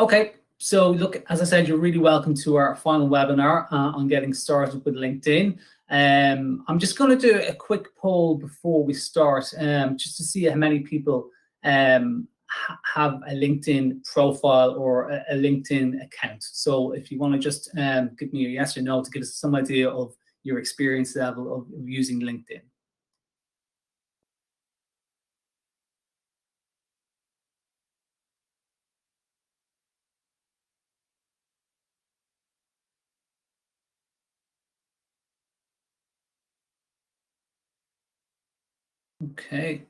Okay, so look, as I said, you're really welcome to our final webinar on getting started with LinkedIn. I'm just going to do a quick poll before we start, just to see how many people have a LinkedIn profile or a LinkedIn account. So if you want to just give me a yes or no to give us some idea of your experience level of using LinkedIn. Okay.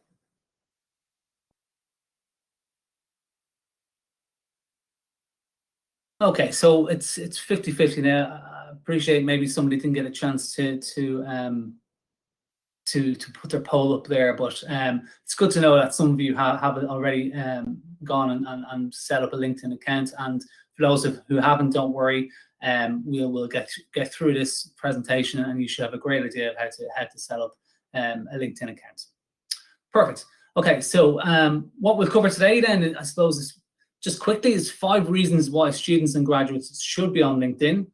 Okay, so it's 50-50 now. I appreciate maybe somebody didn't get a chance to put their poll up there, but it's good to know that some of you have already gone and set up a LinkedIn account. And for those who haven't, don't worry. We'll get through this presentation, and you should have a great idea of how to set up a LinkedIn account. Perfect. Okay, so what we'll cover today then, I suppose, is just quickly is 5 reasons why students and graduates should be on LinkedIn.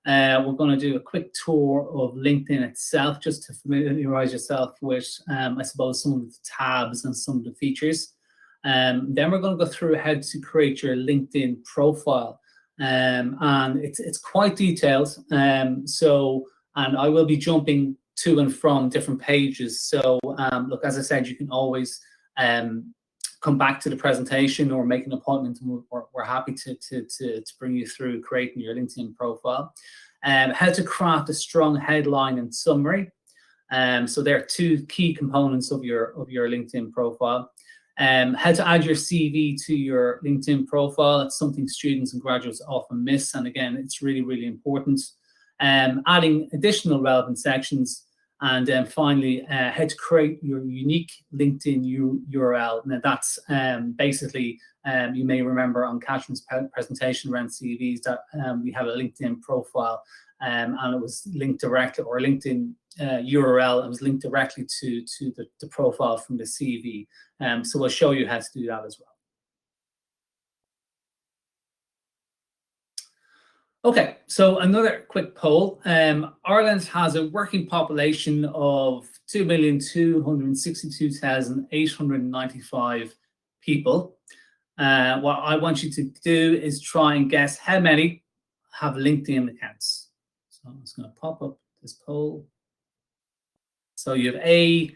We're going to do a quick tour of LinkedIn itself, just to familiarize yourself with, I suppose, some of the tabs and some of the features. Then we're going to go through how to create your LinkedIn profile. And it's quite detailed. And I will be jumping to and from different pages. So look, as I said, you can always come back to the presentation or make an appointment, and we're happy to bring you through creating your LinkedIn profile. How to craft a strong headline and summary. So there are 2 key components of your LinkedIn profile. How to add your CV to your LinkedIn profile. It's something students and graduates often miss, and again, it's really, really important. Adding additional relevant sections. And then finally, how to create your unique LinkedIn URL. Now that's basically, you may remember on Kathryn's presentation around CVs that we have a LinkedIn profile, and it was linked directly, or LinkedIn URL, it was linked directly to the profile from the CV. So we'll show you how to do that as well. Okay, so another quick poll. Ireland has a working population of 2,262,895 people. What I want you to do is try and guess how many have LinkedIn accounts. So I'm just going to pop up this poll. So you have A,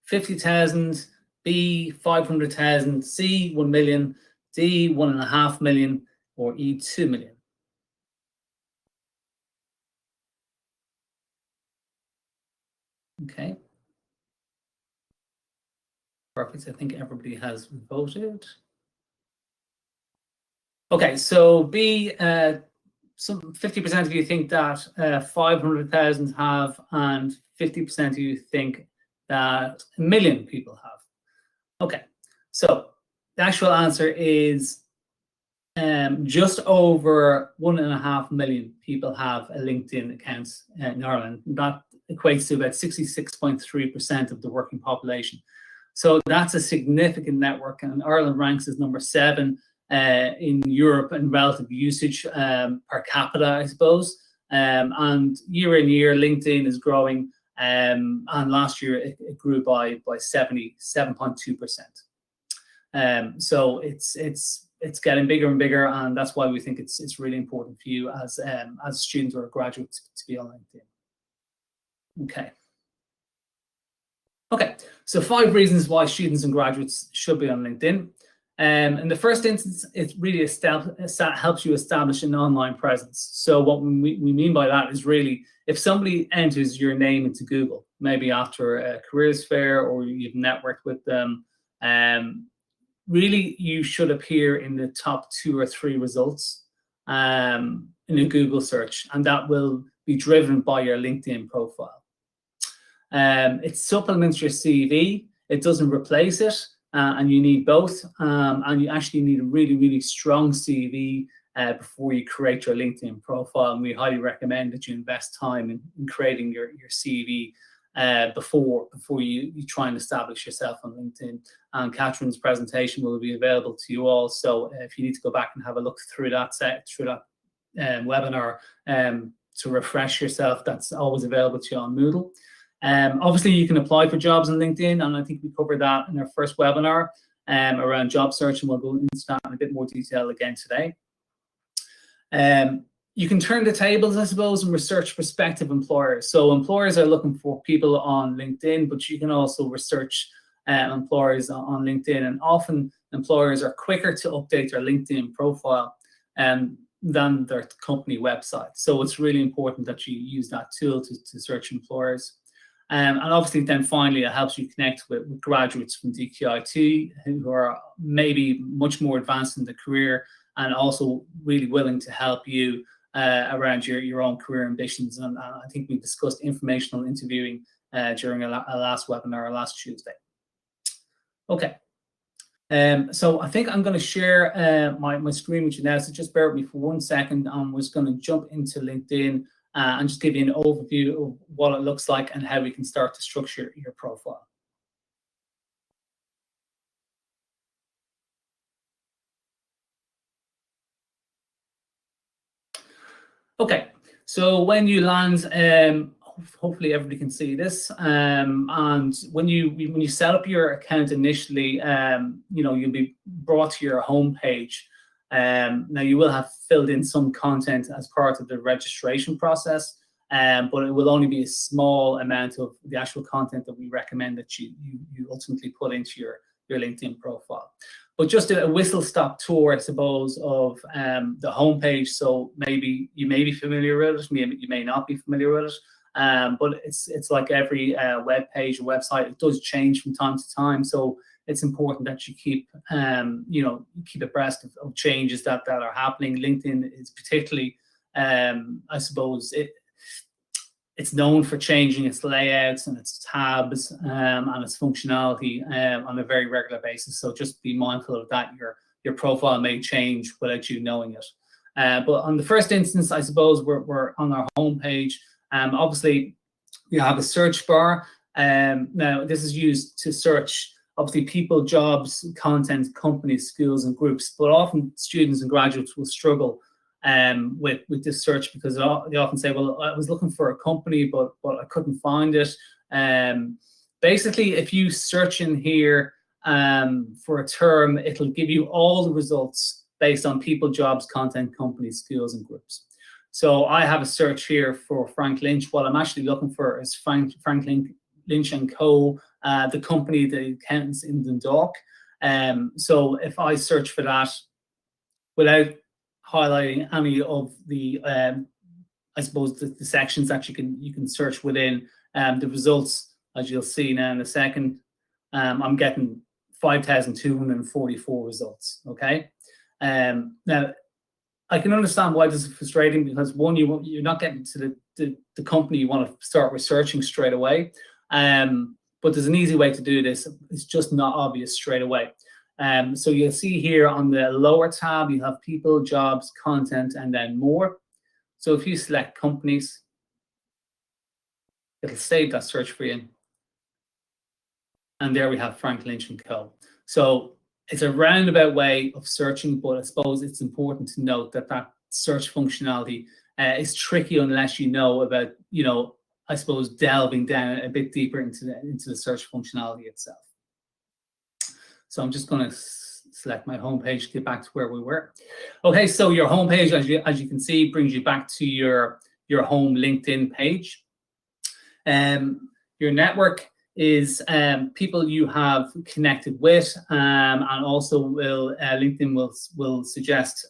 50,000, B, 500,000, C, 1 million, D, 1.5 million, or E, 2 million. Okay. Perfect. I think everybody has voted. Okay, so B, some 50% of you think that 500,000 have, and 50% of you think that 1 million people have. Okay, so the actual answer is just over 1.5 million people have a LinkedIn account in Ireland. That equates to about 66.3% of the working population. So that's a significant network, and Ireland ranks as number 7 in Europe in relative usage per capita, I suppose. And year in year, LinkedIn is growing, and last year it grew by 77.2%. So it's getting bigger and bigger, and that's why we think it's really important for you as students or graduates to be on LinkedIn. Okay, so 5 reasons why students and graduates should be on LinkedIn. In the first instance, it really helps you establish an online presence. So what we mean by that is really, if somebody enters your name into Google, maybe after a careers fair or you've networked with them, really you should appear in the top 2 or 3 results in a Google search, and that will be driven by your LinkedIn profile. It supplements your CV. It doesn't replace it, and you need both. And you actually need a really, really strong CV before you create your LinkedIn profile. And we highly recommend that you invest time in creating your CV before you try and establish yourself on LinkedIn. And Catherine's presentation will be available to you all. So if you need to go back and have a look through that webinar to refresh yourself, that's always available to you on Moodle. Obviously, you can apply for jobs on LinkedIn, and I think we covered that in our first webinar around job search, and we'll go into that in a bit more detail again today. You can turn the tables, I suppose, and research prospective employers. So employers are looking for people on LinkedIn, but you can also research employers on LinkedIn, and often employers are quicker to update their LinkedIn profile than their company website. So it's really important that you use that tool to search employers. And obviously then finally it helps you connect with graduates from DkIT who are maybe much more advanced in the career and also really willing to help you around your own career ambitions. And I think we discussed informational interviewing during a last webinar last Tuesday. Okay. So I think I'm going to share my screen with you now. So just bear with me for 1 second. I'm just going to jump into LinkedIn and just give you an overview of what it looks like and how we can start to structure your profile. Okay, so when you land, hopefully everybody can see this, and when you set up your account initially, you'll be brought to your home page. Now you will have filled in some content as part of the registration process, but it will only be a small amount of the actual content that we recommend that you ultimately put into your LinkedIn profile. But just a whistle-stop tour, I suppose, of the homepage. So maybe you may be familiar with it, maybe you may not be familiar with it, but it's like every web page or website, it does change from time to time. So it's important that you keep keep abreast of changes that are happening. LinkedIn is particularly, I suppose, it's known for changing its layouts and its tabs and its functionality on a very regular basis. So just be mindful of that. Your profile may change without you knowing it. But on the first instance, I suppose we're on our home page. Obviously, you have a search bar. Now, this is used to search, obviously, people, jobs, content, companies, schools, and groups. But often students and graduates will struggle with this search because they often say, well, I was looking for a company, but I couldn't find it. Basically, if you search in here for a term, it'll give you all the results based on people, jobs, content, companies, skills, and groups. So I have a search here for Frank Lynch. What I'm actually looking for is Frank Lynch and Co., the company, the accountants in Dundalk. So if I search for that without highlighting any of the, I suppose, the sections that you can search within, the results, as you'll see now in a second, I'm getting 5,244 results. Okay, now I can understand why this is frustrating because one, you're not getting to the company you want to start researching straight away, but there's an easy way to do this. It's just not obvious straight away. So you'll see here on the lower tab, you have people, jobs, content, and then more. So if you select companies, it'll save that search for you. And there we have Frank Lynch and Co. So it's a roundabout way of searching, but I suppose it's important to note that that search functionality is tricky unless you know about, I suppose, delving down a bit deeper into the search functionality itself. So I'm just going to select my homepage to get back to where we were. Okay, so your homepage, as you can see, brings you back to your home LinkedIn page. Your network is people you have connected with, and also LinkedIn will suggest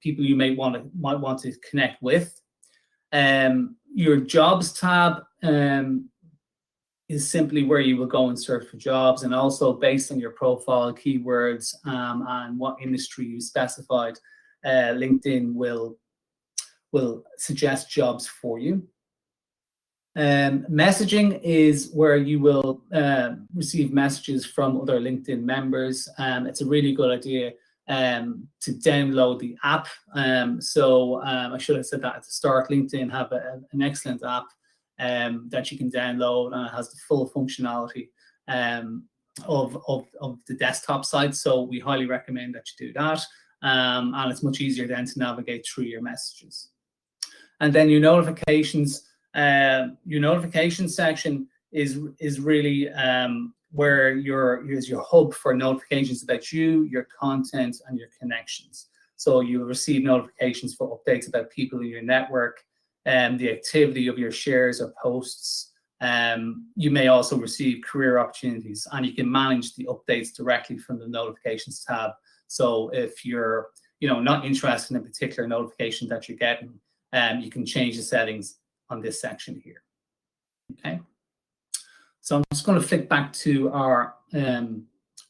people you might want to connect with. Your jobs tab is simply where you will go and search for jobs, and also based on your profile keywords and what industry you specified, LinkedIn will suggest jobs for you. Messaging is where you will receive messages from other LinkedIn members. It's a really good idea to download the app. So I should have said that at the start. LinkedIn have an excellent app that you can download, and it has the full functionality of the desktop side. So we highly recommend that you do that. And it's much easier then to navigate through your messages. And then your notifications section is really where is your hub for notifications about you, your content, and your connections. So you'll receive notifications for updates about people in your network, the activity of your shares or posts. You may also receive career opportunities, and you can manage the updates directly from the notifications tab. So if you're not interested in a particular notification that you're getting, you can change the settings on this section here. Okay. So I'm just going to flick back to our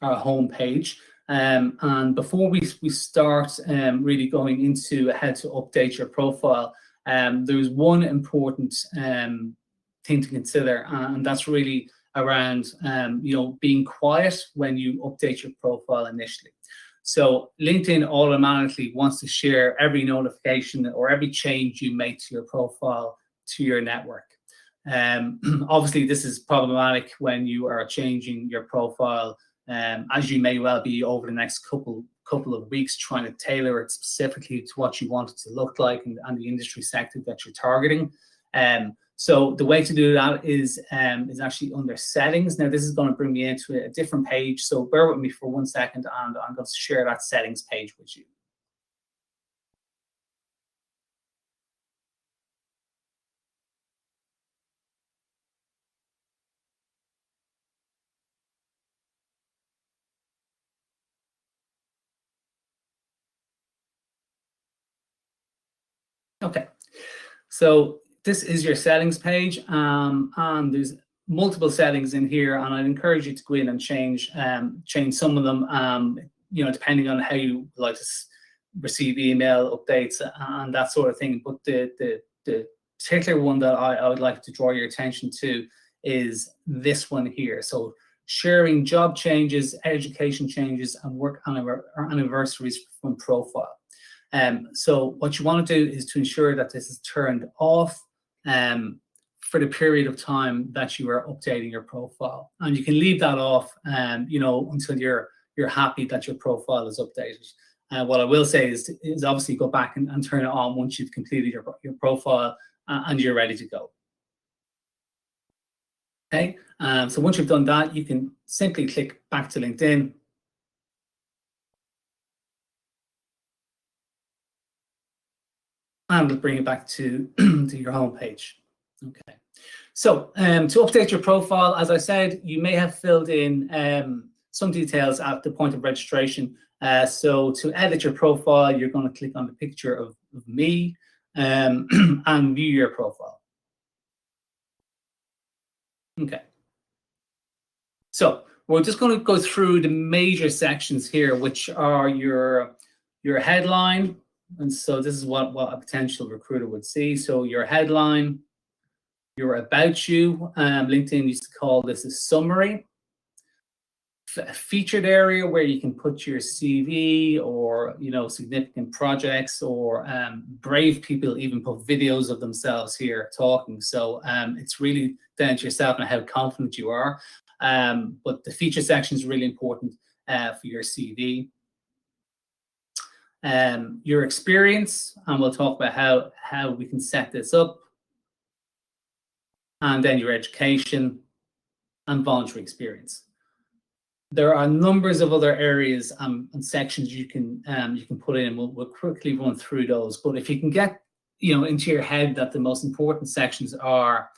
home page. And before we start really going into how to update your profile, there's one important thing to consider, and that's really around being quiet when you update your profile initially. So LinkedIn automatically wants to share every notification or every change you make to your profile to your network. Obviously, this is problematic when you are changing your profile, as you may well be over the next couple of weeks, trying to tailor it specifically to what you want it to look like and the industry sector that you're targeting. So the way to do that is actually under settings. Now, this is going to bring me into a different page, so bear with me for 1 second, and I'm going to share that settings page with you. Okay, so this is your settings page, and there's multiple settings in here, and I'd encourage you to go in and change some of them, depending on how you like to receive email updates and that sort of thing. But the particular one that I would like to draw your attention to is this one here. So sharing job changes, education changes, and work anniversaries from profile. So what you want to do is to ensure that this is turned off for the period of time that you are updating your profile, and you can leave that off, until you're happy that your profile is updated. What I will say is obviously go back and turn it on once you've completed your profile and you're ready to go. Okay, so once you've done that, you can simply click back to LinkedIn. And we'll bring it back to your home page. Okay, so to update your profile, as I said, you may have filled in some details at the point of registration. So to edit your profile, you're going to click on the picture of me and view your profile. Okay, so we're just going to go through the major sections here, which are your headline. And so this is what a potential recruiter would see. So your headline, your about you, LinkedIn used to call this a summary. A featured area where you can put your CV or significant projects, or brave people even put videos of themselves here talking. So it's really down to yourself and how confident you are. But the feature section is really important for your CV. Your experience, and we'll talk about how we can set this up, and then your education and voluntary experience. There are numbers of other areas and sections you can put in. We'll quickly run through those. But if you can get into your head that the most important sections are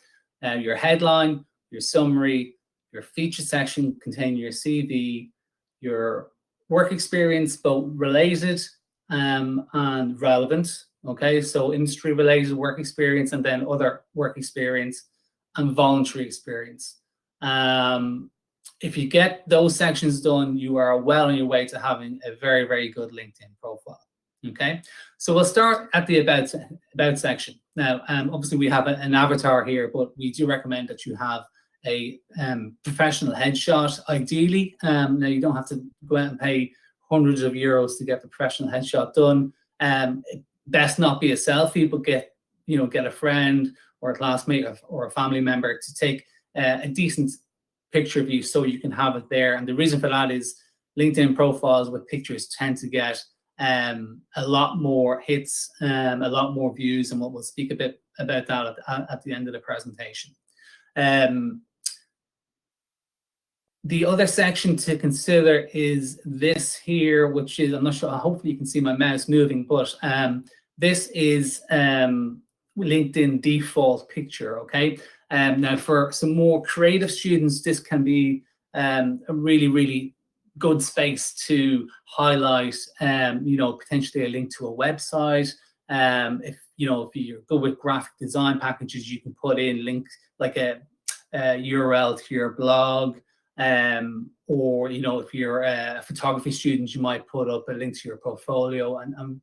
your headline, your summary, your feature section containing your CV, your work experience, both related and relevant. Okay, so industry related work experience, and then other work experience and voluntary experience. If you get those sections done, you are well on your way to having a very, very good LinkedIn profile. Okay, so we'll start at the about section. Now, obviously we have an avatar here, but we do recommend that you have a professional headshot, ideally. Now, you don't have to go out and pay hundreds of euros to get the professional headshot done. Best not be a selfie, but get a friend or a classmate or a family member to take a decent picture of you so you can have it there. And the reason for that is LinkedIn profiles with pictures tend to get a lot more hits, a lot more views, and we'll speak a bit about that at the end of the presentation. The other section to consider is this here, which is, I'm not sure, hopefully you can see my mouse moving, but this is LinkedIn default picture, okay? Now for some more creative students, this can be a really, really good space to highlight, potentially a link to a website. If you're good with graphic design packages, you can put in links like a URL to your blog. Or if you're a photography student, you might put up a link to your portfolio and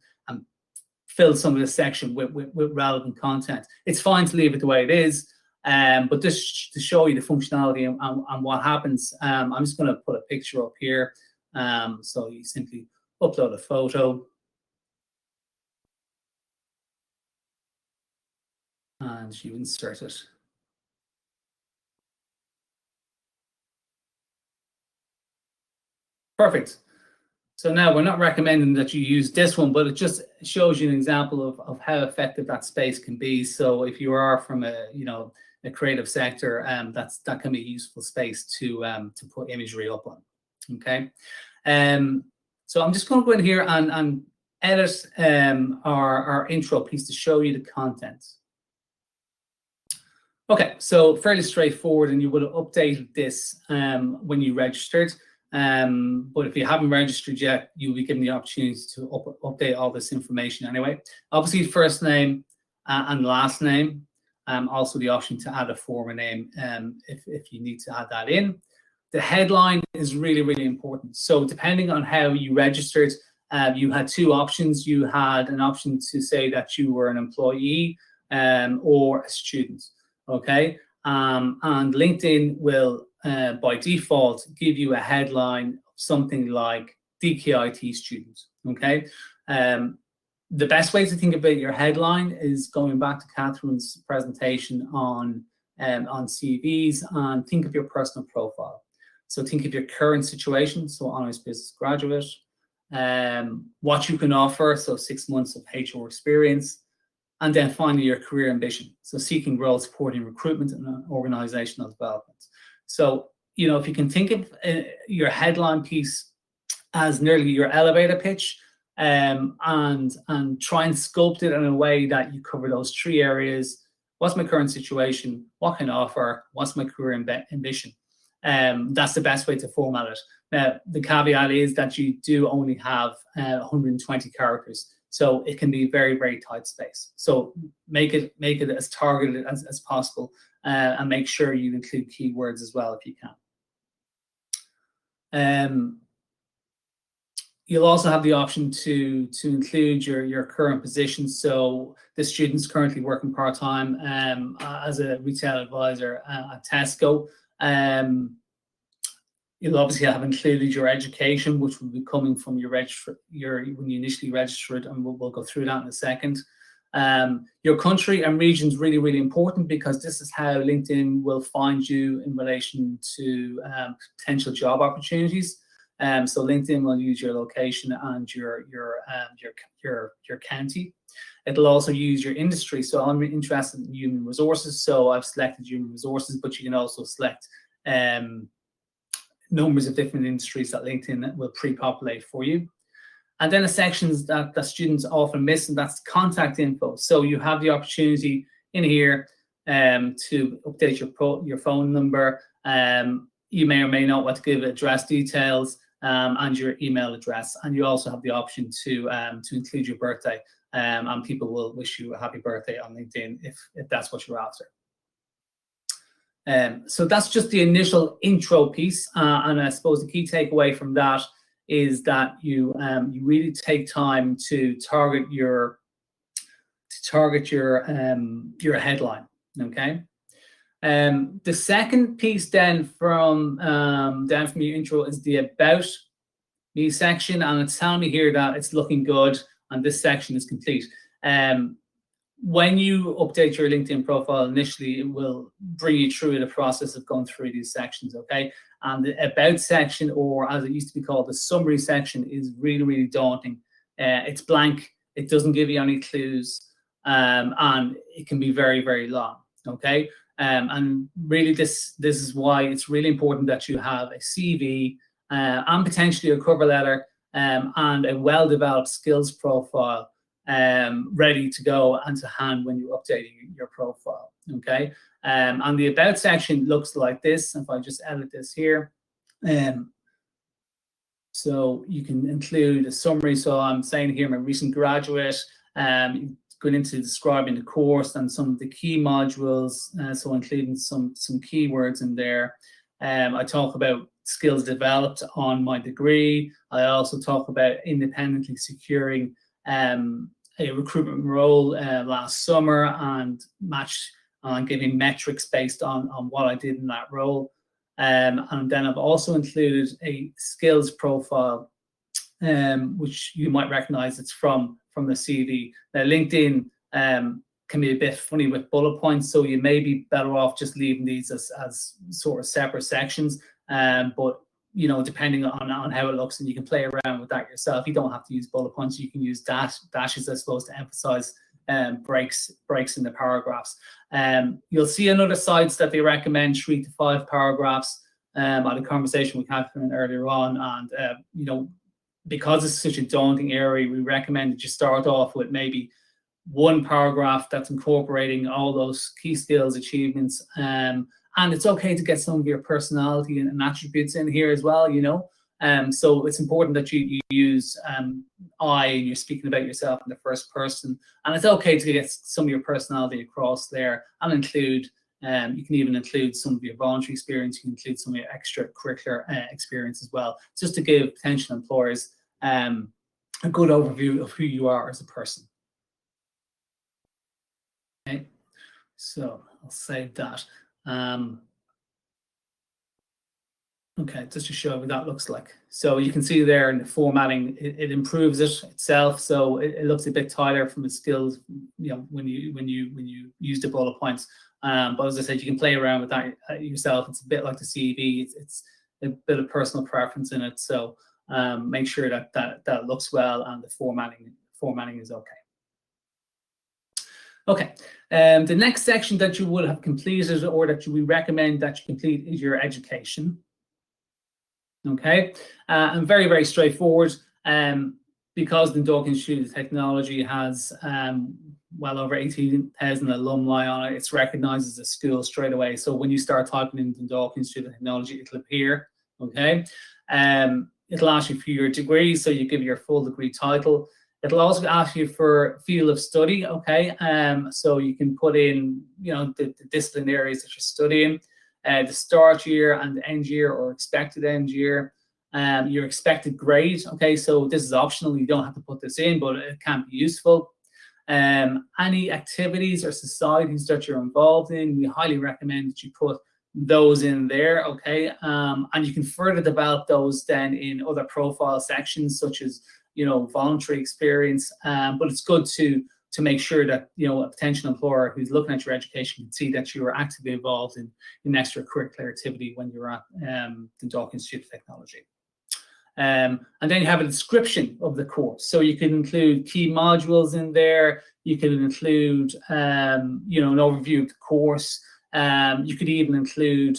fill some of the section with relevant content. It's fine to leave it the way it is, but just to show you the functionality and what happens, I'm just going to put a picture up here. So you simply upload a photo and you insert it. Perfect. So now we're not recommending that you use this one, but it just shows you an example of how effective that space can be. So if you are from a creative sector, that can be a useful space to put imagery up on. Okay. So I'm just going to go in here and edit our intro piece to show you the content. Okay, so fairly straightforward, and you would have updated this when you registered. But if you haven't registered yet, you'll be given the opportunity to update all this information anyway. Obviously, first name and last name. Also the option to add a former name if you need to add that in. The headline is really, really important. So depending on how you registered, you had two options. You had an option to say that you were an employee or a student, okay? And LinkedIn will, by default, give you a headline of something like DkIT student, okay? The best way to think about your headline is going back to Catherine's presentation on CVs, and think of your personal profile. So think of your current situation, so honors business graduate, what you can offer, so 6 months of HR experience, and then finally your career ambition, so seeking growth, supporting recruitment and organizational development. So, if you can think of your headline piece as nearly your elevator pitch, and try and sculpt it in a way that you cover those three areas. What's my current situation? What can I offer? What's my career ambition? That's the best way to format it. Now, the caveat is that you do only have 120 characters, so it can be very, very tight space. So make it as targeted as possible, and make sure you include keywords as well if you can. You'll also have the option to include your current position. So the student's currently working part-time as a retail advisor at Tesco. You'll obviously have included your education, which will be coming from when you initially registered, and we'll go through that in a second. Your country and region is really, really important, because this is how LinkedIn will find you in relation to potential job opportunities. So LinkedIn will use your location and your county. It'll also use your industry. So I'm interested in human resources, so I've selected human resources, but you can also select numbers of different industries that LinkedIn will pre-populate for you. And then the sections that students often miss, and that's contact info. So you have the opportunity in here to update your phone number. You may or may not want to give address details and your email address. And you also have the option to include your birthday. And people will wish you a happy birthday on LinkedIn if that's what you're after. So that's just the initial intro piece, and I suppose the key takeaway from that is that you really take time to target your headline. Okay. The second piece then from down from your intro is the about me section, and it's telling me here that it's looking good and this section is complete. when you update your LinkedIn profile initially, it will bring you through the process of going through these sections, okay? And the about section, or as it used to be called, the summary section, is really, really daunting. It's blank. It doesn't give you any clues, and it can be very, very long, okay? And really, this is why it's really important that you have a CV and potentially a cover letter and a well-developed skills profile ready to go and to hand when you're updating your profile, okay? And the about section looks like this. If I just edit this here, so you can include a summary. So I'm saying here, I'm a recent graduate, going into describing the course and some of the key modules, so including some keywords in there. I talk about skills developed on my degree. I also talk about independently securing a recruitment role last summer and giving metrics based on what I did in that role. And then I've also included a skills profile, which you might recognize it's from the CV. Now, LinkedIn can be a bit funny with bullet points, so you may be better off just leaving these as sort of separate sections. But you know, depending on how it looks, and you can play around with that yourself. You don't have to use bullet points. You can use dashes, I suppose, to emphasize breaks in the paragraphs. You'll see on other sites that they recommend 3 to 5 paragraphs. I had a conversation with Catherine earlier on, and you know, because it's such a daunting area, we recommend that you start off with maybe 1 paragraph that's incorporating all those key skills, achievements, and it's okay to get some of your personality and attributes in here as well, you know. So it's important that you use I, and you're speaking about yourself in the first person, and it's okay to get some of your personality across there and include. You can even include some of your voluntary experience. You can include some of your extracurricular experience as well, just to give potential employers a good overview of who you are as a person. Okay, so I'll save that. Okay, just to show you what that looks like. So you can see there in the formatting, it improves it itself. So it looks a bit tighter from the skills, you know, when you use the bullet points. But as I said, you can play around with that yourself. It's a bit like the CV. It's a bit of personal preference in it. So make sure that looks well and the formatting is okay. Okay, the next section that you would have completed or that we recommend that you complete is your education. Okay, and very, very straightforward. Because the Dundalk Institute of Technology has well over 18,000 alumni on it, it's recognised as a school straight away. So when you start typing in Dundalk Institute of Technology, it'll appear. Okay, it'll ask you for your degree, so you give your full degree title. It'll also ask you for field of study. Okay, so you can put in, you know, the discipline areas that you're studying. The start year and the end year or expected end year, your expected grade. Okay, so this is optional. You don't have to put this in, but it can be useful. Any activities or societies that you're involved in, we highly recommend that you put those in there. Okay, and you can further develop those then in other profile sections, such as, you know, voluntary experience. But it's good to make sure that, you know, a potential employer who's looking at your education can see that you are actively involved in extracurricular activity when you're at the Dundalk Institute of Technology. And then you have a description of the course. So you can include key modules in there. You can include, you know, an overview of the course. You could even include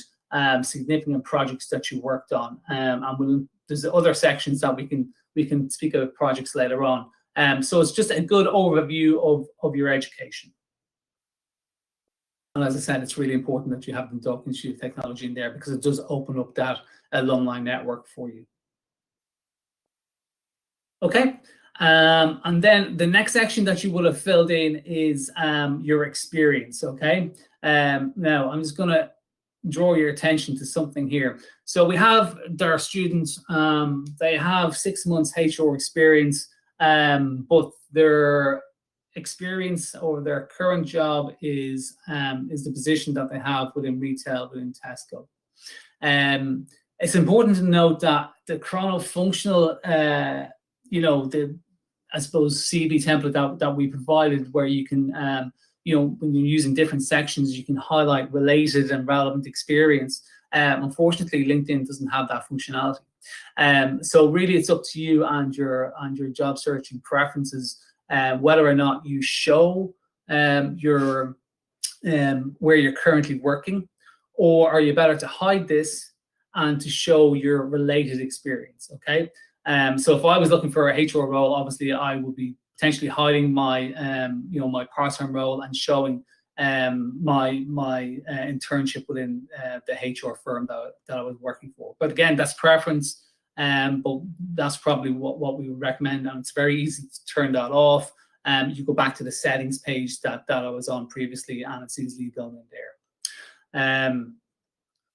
significant projects that you worked on. And there's other sections that we can speak about projects later on. So it's just a good overview of your education. And as I said, it's really important that you have the Dundalk Institute of Technology in there because it does open up that alumni network for you. Okay, and then the next section that you will have filled in is your experience. Okay, now I'm just going to draw your attention to something here. So we have their students, they have 6 months HR experience, but their experience or their current job is the position that they have within retail within Tesco. It's important to note that the chrono-functional, you know, I suppose, CV template that we provided, where you can, when you're using different sections, you can highlight related and relevant experience. Unfortunately, LinkedIn doesn't have that functionality. So really, it's up to you and your job searching preferences, whether or not you show where you're currently working, or are you better to hide this and to show your related experience. Okay. So if I was looking for a HR role, obviously I would be potentially hiding my my part-time role and showing my internship within the HR firm that I was working for. But again, that's preference, but that's probably what we would recommend, and it's very easy to turn that off. You go back to the settings page that I was on previously, and it's easily done in there.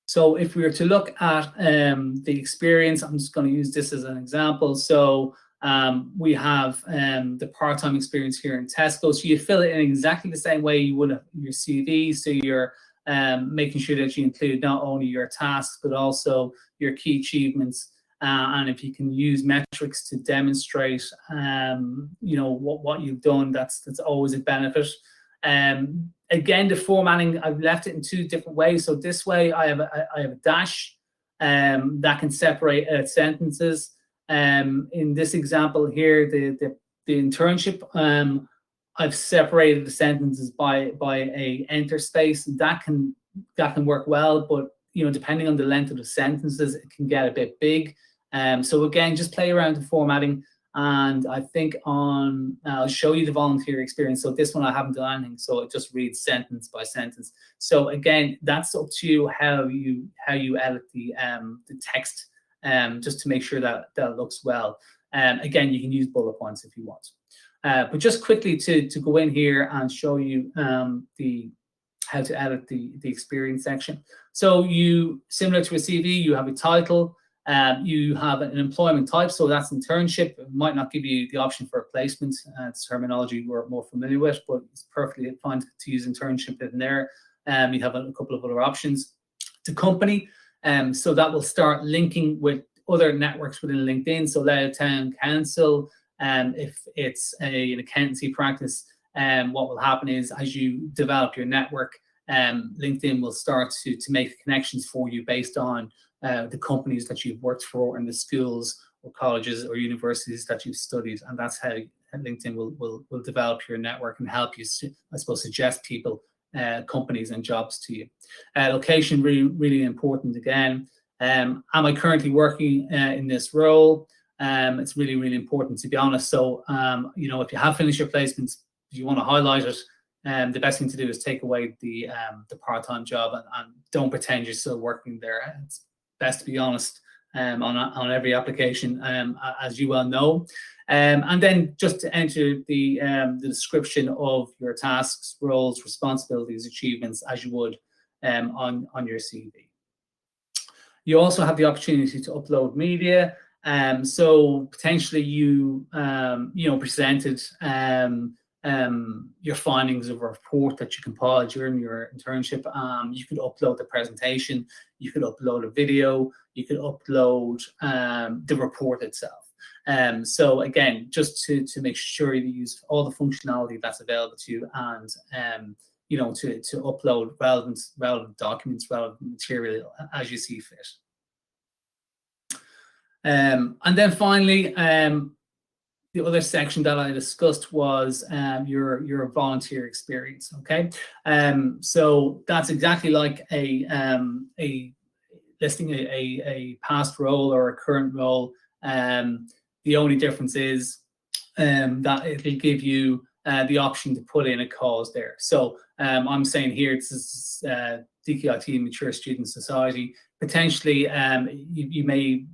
So if we were to look at the experience, I'm just going to use this as an example. So we have the part-time experience here in Tesco. So you fill it in exactly the same way you would have your CV. So you're making sure that you include not only your tasks, but also your key achievements. And if you can use metrics to demonstrate, what you've done, that's always a benefit. Again, the formatting, I've left it in two different ways. So this way, I have a dash that can separate sentences. In this example here, the internship, I've separated the sentences by a enter space. That can work well, but depending on the length of the sentences, it can get a bit big. So again, just play around with formatting. And I think I'll show you the volunteer experience. So this one I haven't done anything, so it just reads sentence by sentence. So again, that's up to you how you edit the text, just to make sure that looks well. Again, you can use bullet points if you want. But just quickly to go in here and show you how to edit the experience section. So similar to a CV, you have a title. You have an employment type, so that's internship. It might not give you the option for a placement. It's terminology we're more familiar with, but it's perfectly fine to use internship in there. You have a couple of other options. The company, so that will start linking with other networks within LinkedIn. So Louth Town Council, if it's an accountancy practice, what will happen is as you develop your network, LinkedIn will start to make connections for you based on the companies that you've worked for and the schools or colleges or universities that you've studied, and that's how LinkedIn will develop your network and help you, I suppose, suggest people, companies and jobs to you. Location, really important again. Am I currently working in this role? It's really important, to be honest. So if you have finished your placements, if you want to highlight it, the best thing to do is take away the part-time job and don't pretend you're still working there. It's best to be honest on every application, as you well know. And then just to enter the description of your tasks, roles, responsibilities, achievements, as you would on your CV. You also have the opportunity to upload media. So potentially you presented your findings of a report that you compiled during your internship. You could upload the presentation, you could upload a video, you could upload the report itself. So again, just to make sure you use all the functionality that's available to you, and to upload relevant documents, relevant material as you see fit. And then finally, the other section that I discussed was your volunteer experience. Okay, so that's exactly like listing a past role or a current role. The only difference is that it'll give you the option to put in a cause there. So I'm saying here, this is DkIT Mature Student Society. Potentially, you may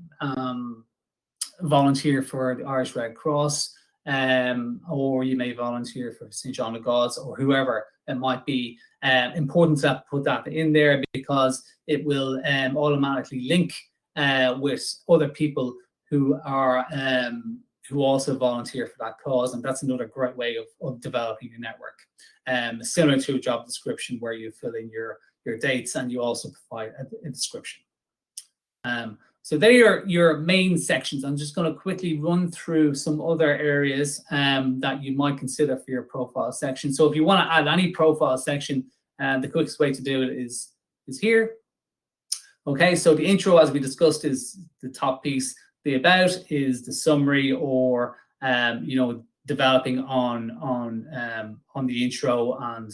volunteer for the Irish Red Cross, or you may volunteer for St. John of God's, or whoever it might be. Important to put that in there because it will automatically link with other people who are who also volunteer for that cause, and that's another great way of developing your network. Similar to a job description where you fill in your dates and you also provide a description. So they're your main sections. I'm just going to quickly run through some other areas that you might consider for your profile section. So if you want to add any profile section, the quickest way to do it is here. Okay, so the intro, as we discussed, is the top piece. The about is the summary, or you know, developing on the intro, and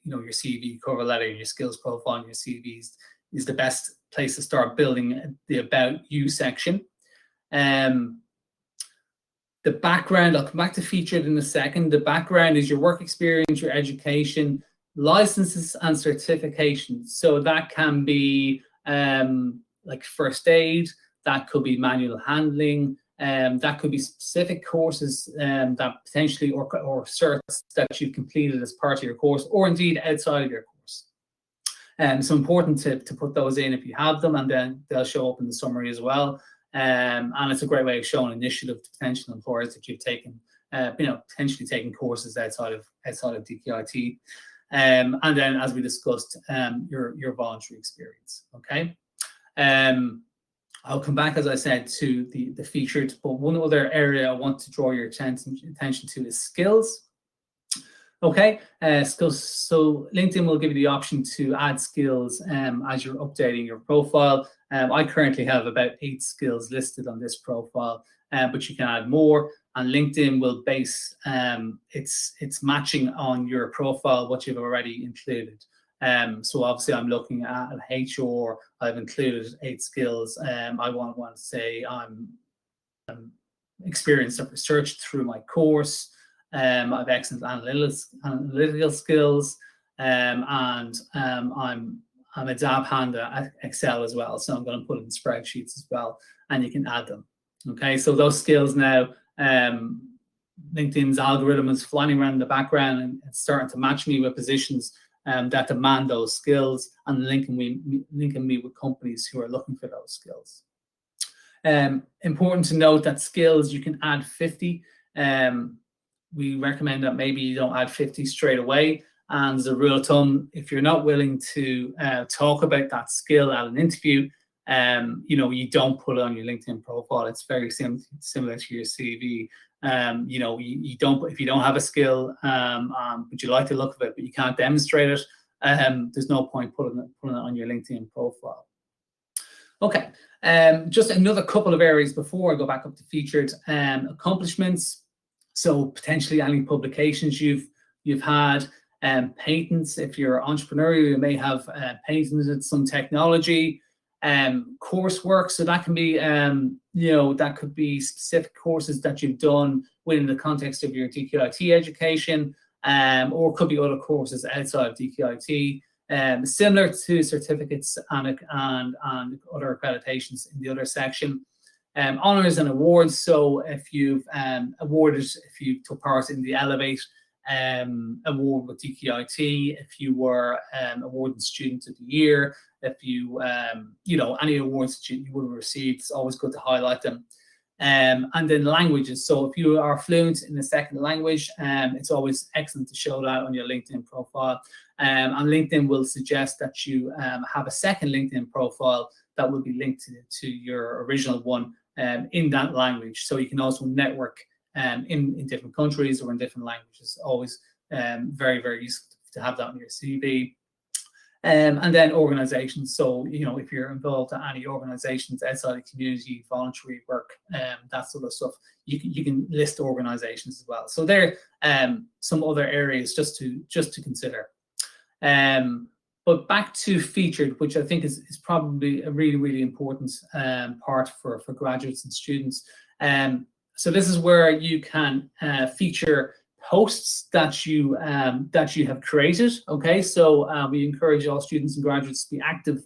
you know, your CV, cover letter, your skills profile, and your CVs is the best place to start building the about you section. The background, I'll come back to featured in a second. The background is your work experience, your education, licenses and certifications. So that can be like first aid, that could be manual handling, that could be specific courses that potentially, or certs that you've completed as part of your course, or indeed outside of your course. So important to put those in if you have them, and then they'll show up in the summary as well. And it's a great way of showing initiative to potential employers that you've taken, you know, potentially taking courses outside of DkIT. And then, as we discussed, your voluntary experience. Okay. I'll come back, as I said, to the featured, but one other area I want to draw your attention to is skills. Okay, skills. So LinkedIn will give you the option to add skills as you're updating your profile. I currently have about 8 skills listed on this profile, but you can add more. And LinkedIn will base its matching on your profile, what you've already included. So obviously, I'm looking at HR. I've included 8 skills. I want to say I'm experienced of research through my course. I've excellent analytical skills, and I'm a dab hand at Excel as well. So I'm going to put it in spreadsheets as well, and you can add them. Okay, so those skills now, LinkedIn's algorithm is flying around in the background and it's starting to match me with positions that demand those skills, and linking me with companies who are looking for those skills. Important to note that skills, you can add 50. We recommend that maybe you don't add 50 straight away. And as a rule of thumb, if you're not willing to talk about that skill at an interview, you know, you don't put it on your LinkedIn profile. It's very similar to your CV. You know, you don't, if you don't have a skill, but you like the look of it, but you can't demonstrate it, there's no point putting it on your LinkedIn profile. Okay, just another couple of areas before I go back up to featured. Accomplishments. So potentially any publications you've had, patents. If you're an entrepreneur, you may have patented some technology. Coursework, so that can be you know, that could be specific courses that you've done within the context of your DkIT education, or could be other courses outside of DkIT, similar to certificates and other accreditations in the other section. Honors and awards, so if you've if you took part in the Elevate award with DkIT, if you were awarded Student of the Year, if you you know, any awards that you would have received, it's always good to highlight them. And then languages, so if you are fluent in a second language, it's always excellent to show that on your LinkedIn profile. And LinkedIn will suggest that you have a second LinkedIn profile that will be linked to your original one in that language, so you can also network in different countries or in different languages. Always very, very useful to have that on your CV. And then organizations, so you know, if you're involved in any organizations outside the community, voluntary work, that sort of stuff, you can list organizations as well. So there are some other areas just to consider. But back to featured, which I think is probably a really, really important part for graduates and students. So this is where you can feature posts that you have created. Okay, so we encourage all students and graduates to be active,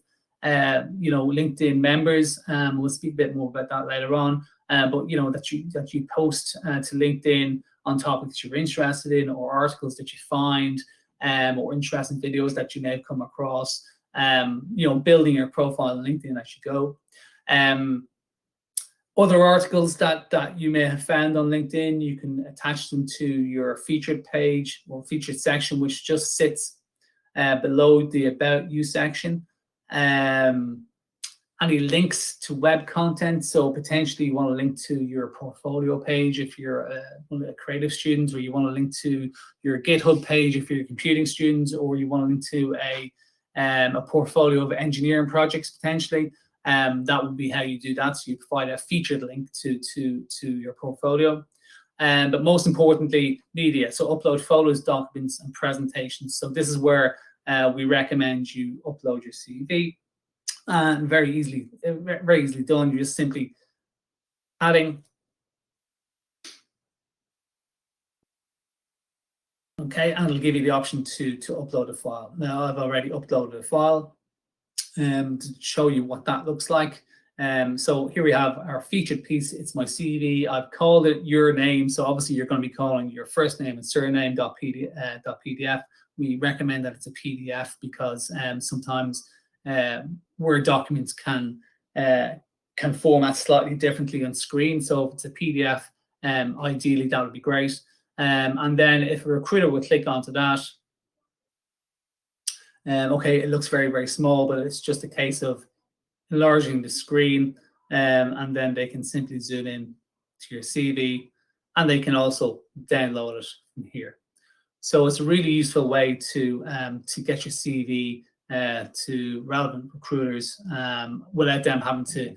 you know, LinkedIn members. We'll speak a bit more about that later on. But you know, that you post to LinkedIn on topics you're interested in, or articles that you find, or interesting videos that you may have come across. You know, building your profile on LinkedIn as you go. Other articles that you may have found on LinkedIn, you can attach them to your featured page or featured section, which just sits below the About You section. And any links to web content. So potentially you want to link to your portfolio page if you're a creative student, or you want to link to your GitHub page if you're a computing student, or you want to link to a portfolio of engineering projects potentially. That would be how you do that. So you provide a featured link to your portfolio. But most importantly, media. So upload photos, documents, and presentations. So this is where we recommend you upload your CV. And very easily done. You're just simply adding. Okay, and it'll give you the option to upload a file. Now I've already uploaded a file to show you what that looks like. So here we have our featured piece. It's my CV. I've called it your name. So obviously you're going to be calling your first name and surname .pdf. We recommend that it's a PDF because sometimes Word documents can format slightly differently on screen. So if it's a PDF, ideally that would be great. And then if a recruiter would click onto that, okay, it looks very, very small, but it's just a case of enlarging the screen, and then they can simply zoom in to your CV, and they can also download it from here. So it's a really useful way to get your CV to relevant recruiters without them having to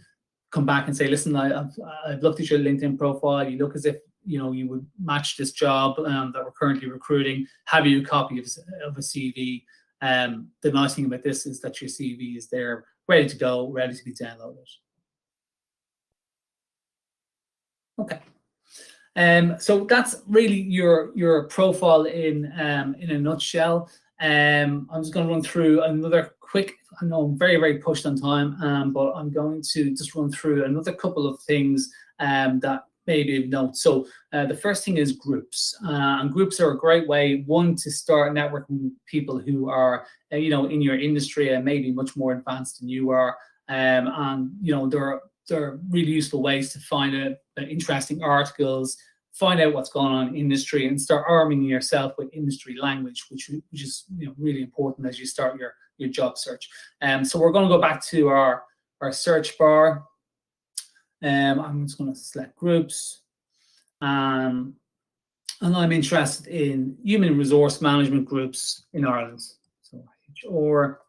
come back and say, listen, I've looked at your LinkedIn profile. You look as if you would match this job that we're currently recruiting. Have you a copy of a CV? The nice thing about this is that your CV is there, ready to go, ready to be downloaded. Okay. So that's really your profile in a nutshell. I'm just going to run through another quick. I know I'm very, very pushed on time, but I'm going to just run through another couple of things that maybe of note. So the first thing is groups, and groups are a great way, one, to start networking with people who are in your industry and maybe much more advanced than you are, and they're really useful ways to find out interesting articles, find out what's going on in industry, and start arming yourself with industry language, which is really important as you start your job search. So we're going to go back to our search bar. I'm just going to select groups, and I'm interested in human resource management groups in Ireland. So HR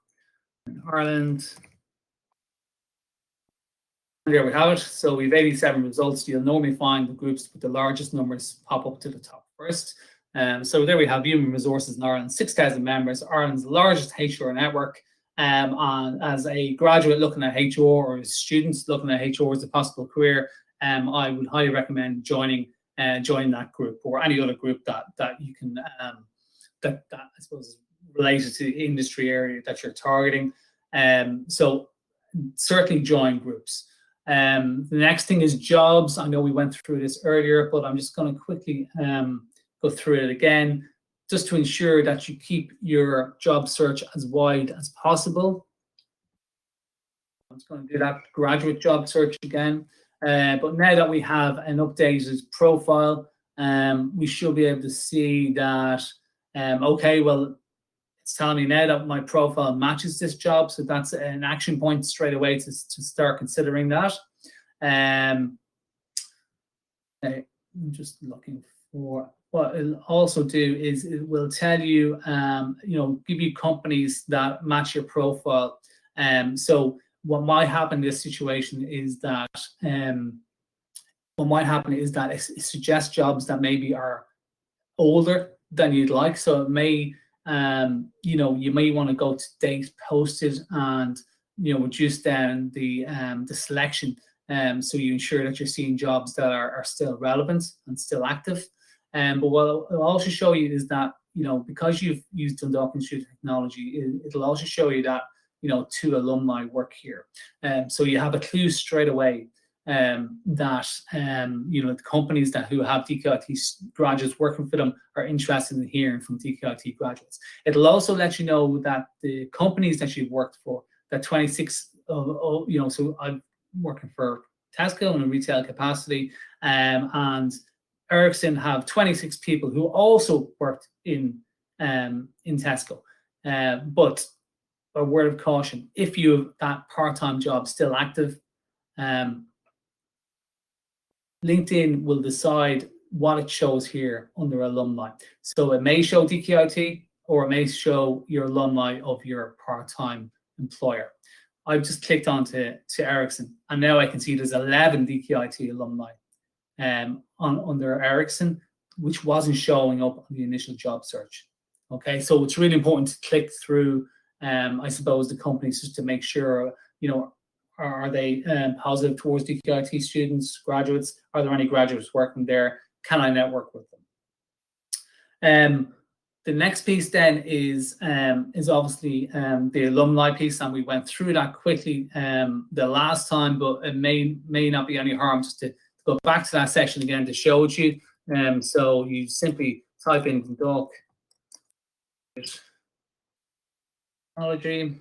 in Ireland. There we have it. So we have 87 results. You'll normally find the groups with the largest numbers pop up to the top first. So there we have human resources in Ireland, 6,000 members, Ireland's largest HR network. And as a graduate looking at HR, or students looking at HR as a possible career, I would highly recommend joining that group, or any other group that you can that I suppose is related to the industry area that you're targeting. So certainly join groups. The next thing is jobs. I know we went through this earlier, but I'm just going to quickly go through it again, just to ensure that you keep your job search as wide as possible. I'm just going to do that graduate job search again. But now that we have an updated profile, we should be able to see that, okay, well, it's telling me now that my profile matches this job. So that's an action point straight away to start considering that. I'm just looking for what it'll also do is it will tell you, give you companies that match your profile. So what might happen in this situation is that it suggests jobs that maybe are older than you'd like. So it may, you may want to go to date posted and reduce down the selection, so you ensure that you're seeing jobs that are still relevant and still active. But what it'll also show you is that because you've used Dundalk Institute of Technology, it'll also show you that 2 alumni work here, so you have a clue straight away that the companies who have DkIT graduates working for them are interested in hearing from DkIT graduates. It'll also let you know that the companies that you've worked for, that 26 so I'm working for Tesco in a retail capacity, and Ericsson have 26 people who also worked in Tesco, but a word of caution: if you have that part-time job still active, LinkedIn will decide what it shows here under alumni. So it may show DkIT, or it may show your alumni of your part-time employer. I've just clicked on to Ericsson, and now I can see there's 11 DkIT alumni under Ericsson, which wasn't showing up on the initial job search. Okay, so it's really important to click through, I suppose, the companies just to make sure, are they positive towards DkIT students, graduates? Are there any graduates working there? Can I network with them? The next piece then is obviously the alumni piece, and we went through that quickly the last time, but it may not be any harm just to go back to that section again to show it you. So you simply type in doc technology.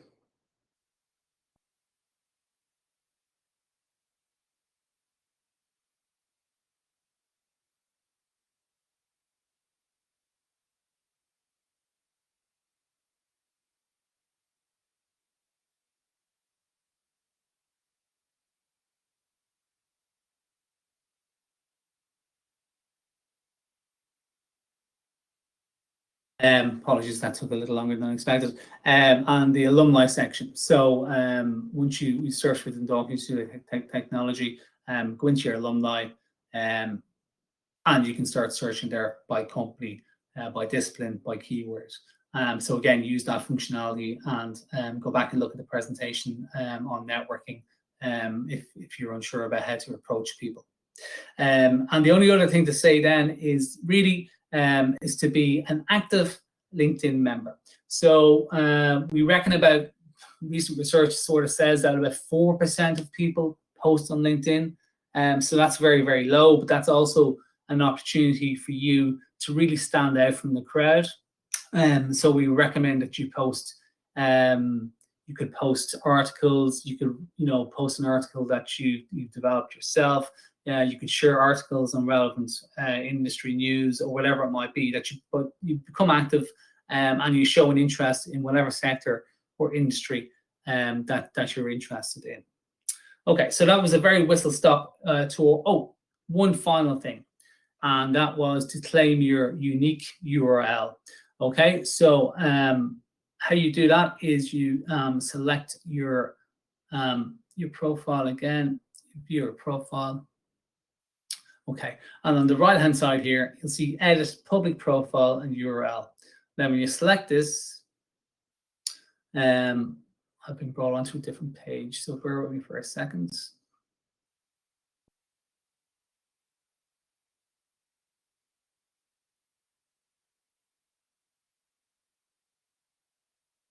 Apologies, that took a little longer than expected. And the alumni section. So once you search within Doc Institute of Technology, go into your alumni, and you can start searching there by company, by discipline, by keywords. So again, use that functionality and go back and look at the presentation on networking if you're unsure about how to approach people. And the only other thing to say then is really is to be an active LinkedIn member. So we reckon about, recent research sort of says that about 4% of people post on LinkedIn. So that's very, very low, but that's also an opportunity for you to really stand out from the crowd. So we recommend that you post. You could post articles. You could, post an article that you developed yourself. You could share articles on relevant industry news or whatever it might be. But you become active and you show an interest in whatever sector or industry that you're interested in. Okay, so that was a very whistle-stop tour. Oh, one final thing, and that was to claim your unique URL. Okay, so how you do that is you select your profile again, view your profile. Okay, and on the right-hand side here, you'll see edit public profile and URL. Now, when you select this, I've been brought onto a different page, so bear with me for a second.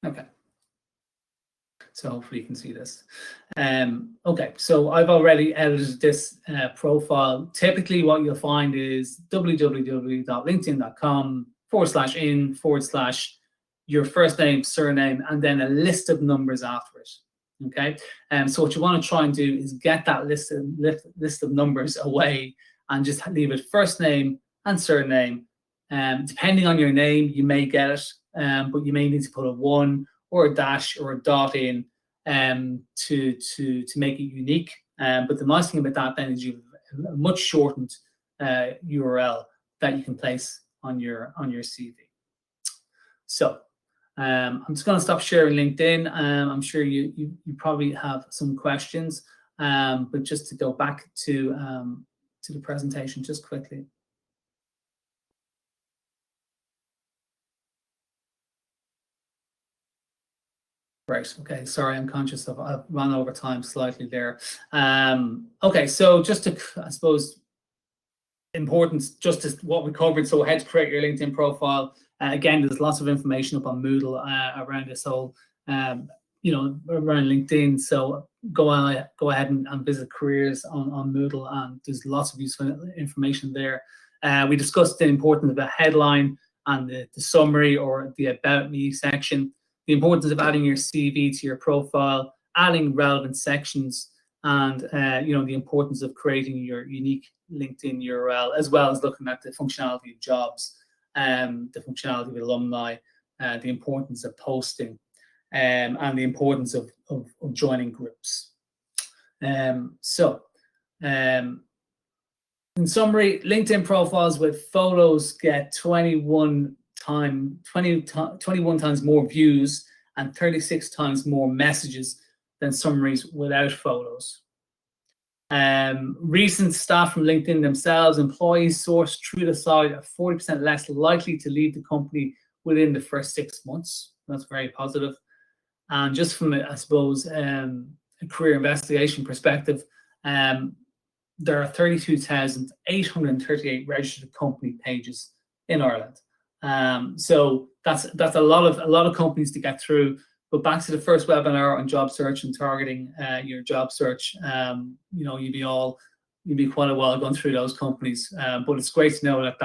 Okay. So hopefully you can see this. Okay, so I've already edited this profile. Typically what you'll find is www.linkedin.com/in/ your first name, surname, and then a list of numbers after it. Okay, so what you want to try and do is get that list of numbers away and just leave it first name and surname. Depending on your name, you may get it, but you may need to put a 1 or a dash or a dot in to make it unique. But the nice thing about that then is you have a much shortened URL that you can place on your CV. So I'm just going to stop sharing LinkedIn. I'm sure you probably have some questions, but just to go back to the presentation just quickly. Right. Okay. Sorry, I'm conscious of I've run over time slightly there. Okay. So just to, I suppose, importance, just as what we covered. So how to create your LinkedIn profile. Again, there's lots of information up on Moodle around this whole, around LinkedIn. So go ahead and visit careers on Moodle, and there's lots of useful information there. We discussed the importance of a headline and the summary or the about me section. The importance of adding your CV to your profile, adding relevant sections, and the importance of creating your unique LinkedIn URL, as well as looking at the functionality of jobs, the functionality of alumni, the importance of posting. and the importance of joining groups. In summary, LinkedIn profiles with photos get 21 times more views and 36 times more messages than summaries without photos. Recent stats from LinkedIn themselves: employees sourced through the site are 40% less likely to leave the company within the first 6 months. That's very positive. And just from, I suppose, a career investigation perspective, there are 32,838 registered company pages in Ireland. So that's a lot of companies to get through. But back to the first webinar on job search and targeting your job search, you'd be quite a while going through those companies. But it's great to know that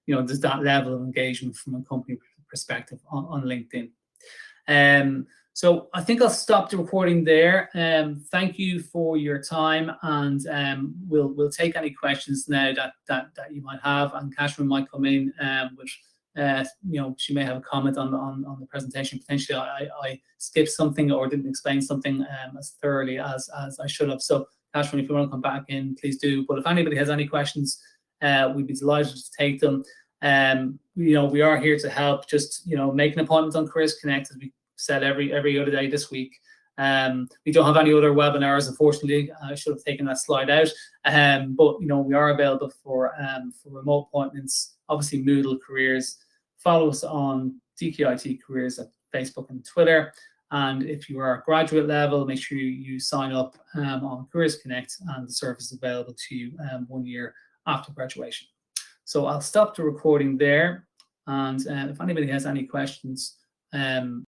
there's that level of engagement from a company perspective on LinkedIn. So I think I'll stop the recording there. Thank you for your time, and we'll take any questions now that you might have. And Catherine might come in with, she may have a comment on the presentation. Potentially, I skipped something or didn't explain something as thoroughly as I should have. So Catherine, if you want to come back in, please do. But if anybody has any questions, we'd be delighted to take them. We are here to help. Just make an appointment on Careers Connect, as we said every other day this week. We don't have any other webinars, unfortunately. I should have taken that slide out. But we are available for remote appointments. Obviously, Moodle Careers. Follow us on DkIT Careers at Facebook and Twitter. And if you are at graduate level, make sure you sign up on Careers Connect, and the service is available to you 1 year after graduation. So I'll stop the recording there. And if anybody has any questions,